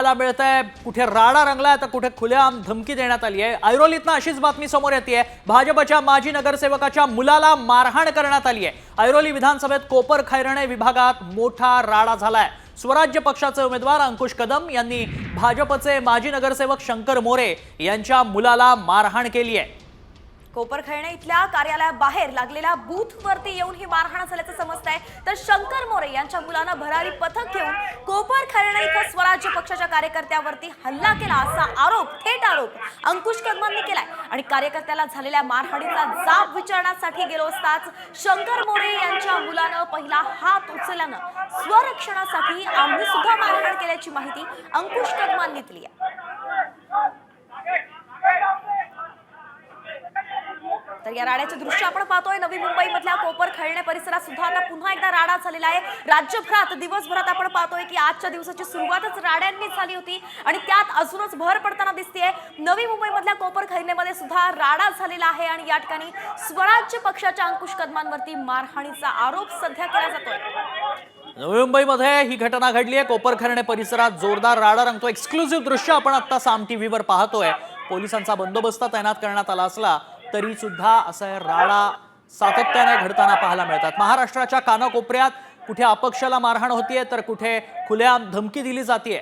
पाहायला मिळतंय, कुठे राडा रंगलाय तर कुठे खुलेआम धमकी देण्यात आली आहे। ऐरोलीतनं अशीच बातमी समोर येते, भाजपच्या माजी नगरसेवकाच्या मुलाला मारहाण करण्यात आली आहे। ऐरोली विधानसभेत कोपर खैरणे विभागात मोठा राडा झालाय। स्वराज्य पक्षाचे उमेदवार अंकुश कदम यांनी भाजपचे माजी नगरसेवक शंकर मोरे यांच्या मुलाला मारहाण केली आहे। कोपर खैरणे इथल्या कार्यालयाबाहेर लागलेल्या बूथवरती येऊन ही मारहाण झाल्याचं समजतंय। तर शंकर मोरे यांच्या मुलानं भरारी पथक घेऊन कोपर खैरणे इथं स्वराज्य पक्षाच्या कार्यकर्त्यावरती हल्ला केला असा थेट आरोप अंकुश कदमांनी केलाय। आणि कार्यकर्त्याला झालेल्या मारहाणीचा जाब विचारण्यासाठी गेलो असताच शंकर मोरे यांच्या मुलानं पहिला हात उचलल्यानं स्वरक्षणासाठी आम्ही सुद्धा मारहाण केल्याची माहिती अंकुश कदमांनी दिली आहे। तर या राड्याचे दृश्य आपण पाहतोय नवी मुंबई मधल्या कोपर खैरणे परिसरात सुद्धा आता पुन्हा एकदा राडा झालेला आहे। राज्यभरात दिवसभरात आपण पाहतोय की आजच्या दिवसाची सुरुवातच राड्यांनी झाली होती आणि त्यात अजूनच भर पडताना दिसतेय। नवी मुंबई मधल्या कोपर खैरणेमध्ये सुद्धा राडा झालेला आहे आणि या ठिकाणी स्वराज्य पक्षाच्या अंकुश कदमांवरती मारहाणीचा आरोप सध्या केला जातोय। नवी मुंबईमध्ये ही घटना घडली आहे। कोपर खैरणे परिसरात जोरदार राडा रंगतो। एक्सक्लुझिव्ह दृश्य आपण आता साम टीव्हीवर पाहतोय। पोलिसांचा बंदोबस्त तैनात करण्यात आला असला तरी सुद्धा असा राडा सातत्याने घडताना पाहायला मिळतात। महाराष्ट्राच्या कानाकोपऱ्यात कुठे अपक्षाला मारहाण होतीये तर कुठे खुलेआम धमकी दिली जाते।